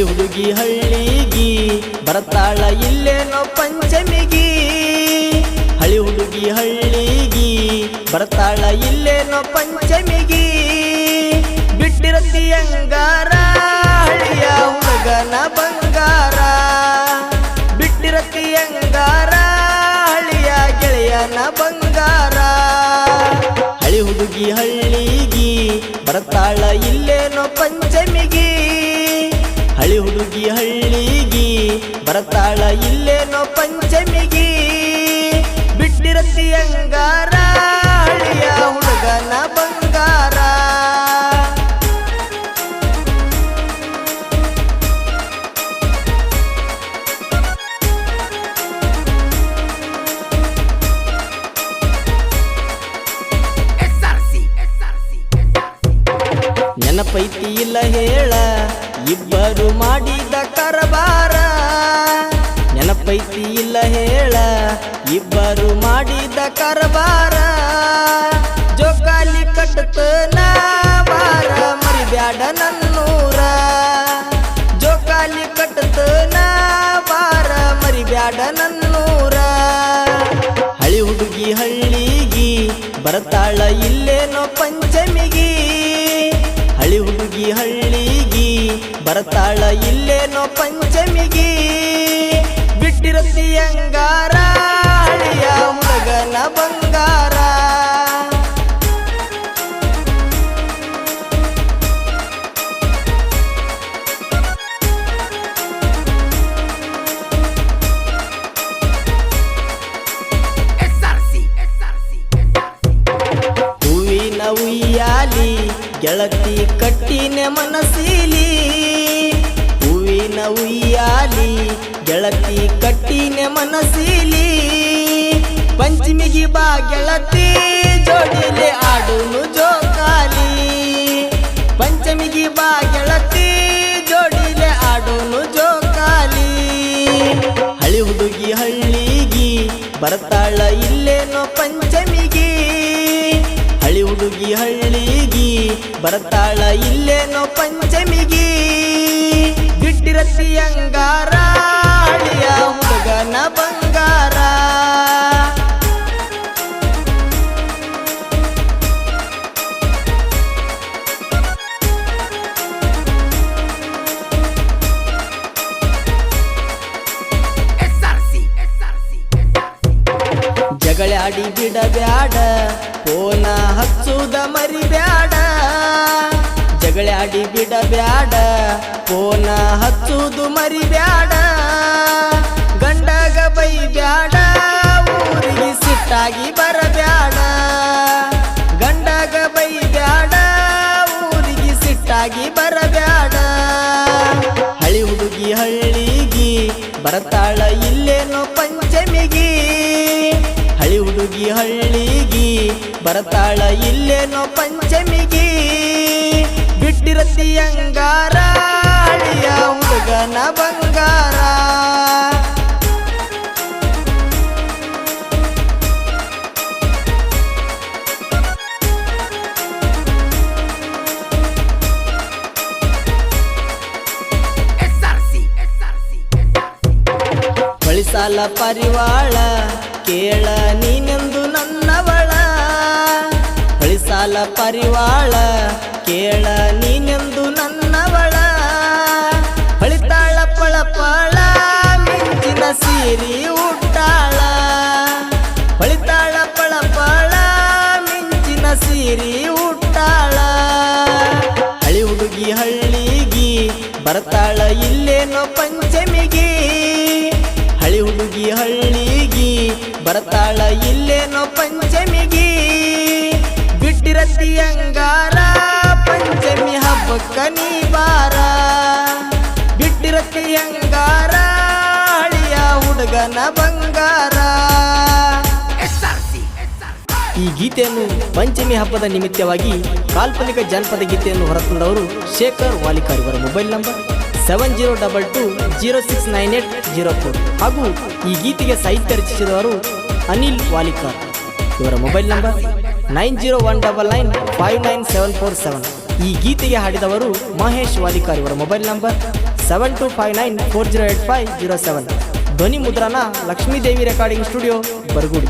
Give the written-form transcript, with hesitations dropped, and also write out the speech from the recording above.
ಹುಡುಗಿ ಹಳ್ಳಿಗಿ ಬರ್ತಾಳ ಇಲ್ಲೇನೋ ಪಂಚಮಿಗಿ. ಹಳಿ ಹುಡುಗಿ ಹಳ್ಳಿಗಿ ಬರ್ತಾಳ ಇಲ್ಲೇನೋ ಪಂಚಮಿಗಿ. ಬಿಟ್ಟಿರತಿ ಅಂಗಾರ ಹಳಿಯ ಹುಡುಗನ ಬಂಗಾರ. ಬಿಟ್ಟಿರತಿ ಅಂಗಾರ ಹಳಿಯ ಗೆಳೆಯನ ಬಂಗಾರ. ಹಳಿ ಹುಡುಗಿ ಹಳ್ಳಿಗಿ ಬರ್ತಾಳ ಇಲ್ಲೇನೋ ಪಂಚಮಿಗಿ. ಹಳಿ ಹುಡುಗಿ ಹಳ್ಳಿಗಿ ಬರ್ತಾಳ ಇಲ್ಲೇನೋ ಪಂಚಮಿಗಿ. ಬಿಟ್ಟಿರತಿ ಅಂಗಾರ ಹಳಿಯ ಹುಡುಗನ ಬಂಗಾರ. ನೆನಪೈತಿ ಇಲ್ಲ ಹೇಳ ಇಬ್ಬರು ಮಾಡಿದ ಕರಬಾರ. ನೆನಪೈತಿ ಇಲ್ಲ ಹೇಳ ಇಬ್ಬರು ಮಾಡಿದ ಕರಬಾರ. ಜೋಕಾಲಿ ಕಟ್ಟತನ ಬಾರ ಮರಿಬ್ಯಾಡ ನನ್ನೂರ. ಜೋಕಾಲಿ ಕಟ್ಟತನ ಬಾರ ಮರಿಬ್ಯಾಡ ನನ್ನೂರ. ಹಳಿ ಹುಡುಗಿ ಹಳ್ಳಿಗಿ ಬರ್ತಾಳ ಇಲ್ಲೇನೋ ಪಂಚಮಿಗಿ. ಹಳಿ ಹುಡುಗಿ ಹಳ್ಳಿಗಿ ಬರ್ತಾಳ ಇಲ್ಲೇನೋ ಪಂಚಮಿಗಿ. ಬಿಟ್ಟಿರತಿ ಅಂಗಾರ ಹಳಿಯ ಹುಡುಗನ ಬಂಗಾರ. ಹೂವಿನ ಉಯ್ಯಾಲಿ ಗೆಳತಿ ಕಟ್ಟಿನೆ ಮನಸೀಲಿ. ಹೂವಿನ ಉಯ್ಯಾಲಿ ಗೆಳತಿ ಕಟ್ಟಿನೆ ಮನಸೀಲಿ. ಪಂಚಮಿಗಿ ಬಾ ಗೆಳತಿ ಜೋಡಿಲೆ ಆಡುನು ಜೋಕಾಲಿ. ಪಂಚಮಿಗಿ ಬಾ ಗೆಳತಿ ಜೋಡಿಲೆ ಆಡುನು ಜೋಕಾಲಿ. ಹಳಿ ಹುಡುಗಿ ಹಳ್ಳಿಗಿ ಬರ್ತಾಳ ಇಲ್ಲೇನೋ ಪಂಚಮಿಗಿ. ಹಳಿ ಹುಡುಗಿ ಹಳ್ಳಿಗಿ ಬರ್ತಾಳ ಇಲ್ಲೇನೋ ಪಂಚಮಿಗಿ. ಬಿಟ್ಟಿರತಿ ಅಂಗಾರ ಹಳಿಯ ಹುಡುಗನ ಬಂಗಾರ. ಜಗಳಾಡಿ ಬಿಡಬ್ಯಾಡ ಫೋನ ಹಚ್ಚುದ ಮರಿಬ್ಯಾಡ. ಜಗಳಾಡಿ ಬಿಡಬ್ಯಾಡ ಫೋನ ಹಚ್ಚುದು ಮರಿಬ್ಯಾಡ. ಗಂಡಗ ಬೈಬ್ಯಾಡ ಊರಿಗೆ ಸಿಟ್ಟಾಗಿ ಬರಬ್ಯಾಡ. ಗಂಡಗ ಬೈಬ್ಯಾಡ ಊರಿಗೆ ಸಿಟ್ಟಾಗಿ ಬರಬ್ಯಾಡ. ಹಳಿ ಹುಡುಗಿ ಹಳ್ಳಿಗಿ ಬರ್ತಾಳ ಇಲ್ಲೇನೋ ಪಂಚಮಿಗಿ. ಹಳಿ ಹುಡುಗಿ ಹಳ್ಳಿಗಿ ಬರ್ತಾಳ ಇಲ್ಲೇನೋ ಪಂಚಮಿಗಿ. ಬಿಟ್ಟಿರತಿ ಅಂಗಾರ ಹಳಿಯ ಹುಡುಗನ ಬಂಗಾರ. ಬಳಿಸಾಲ ಪರಿವಾಳ ಕೇಳ ನೀನೆಂದು ನನ್ನವಳ. ಬಳಿಸಾಲ ಪರಿವಾಳ ಕೇಳ ನೀನೆಂದು ನನ್ನವಳ. ಬಳಿತಾಳ ಪಳಪಳ ಮಿಂಚಿನ ಸೀರಿ ಉಟ್ಟಾಳ. ಬಳಿತಾಳ ಪಳಪಳ ಮಿಂಚಿನ ಸೀರಿ ಉಟ್ಟಾಳ. ಹಳಿ ಹುಡುಗಿ ಹಳ್ಳಿಗಿ ಬರ್ತಾಳ ಇಲ್ಲೇನೋ ಪಂಚಮಿಗಿ. ಹಳಿ ಹುಡುಗಿ ಹಳ್ಳಿಗಿ ಬರ್ತಾಳ ಇಲ್ಲೇನೋ ಪಂಚಮಿಗಿ. ಬಿಟ್ಟಿರತಿ ಅಂಗಾರ ಪಂಚಮಿ ಹಬ್ಬಕ್ಕ ನೀ ಬಾರ. ಬಿಟ್ಟಿರತಿ ಅಂಗಾರ ಹಳಿಯ ಹುಡುಗನ ಬಂಗಾರ. ಈ ಗೀತೆಯನ್ನು ಪಂಚಮಿ ಹಬ್ಬದ ನಿಮಿತ್ತವಾಗಿ ಕಾಲ್ಪನಿಕ ಜಾನಪದ ಗೀತೆಯನ್ನು ಹೊರತಂದವರು ಶೇಖರ್ ವಾಲಿಕಾರ್. ಇವರ ಮೊಬೈಲ್ ನಂಬರ್ 7022069804 ಹಾಗೂ ಈ ಗೀತೆಗೆ ಸಾಹಿತ್ಯ ರಚಿಸಿದವರು ಅನಿಲ್ ವಾಲಿಕಾರ್. ಇವರ ಮೊಬೈಲ್ ನಂಬರ್ 9019959747. ಈ ಗೀತೆಗೆ ಹಾಡಿದವರು ಮಹೇಶ್ ವಾಲಿಕಾರ್. ಇವರ ಮೊಬೈಲ್ ನಂಬರ್ 7259408507. ಧ್ವನಿ ಮುದ್ರಣ ಲಕ್ಷ್ಮೀದೇವಿ ರೆಕಾರ್ಡಿಂಗ್ ಸ್ಟುಡಿಯೋ ಬರಗೂಡಿ.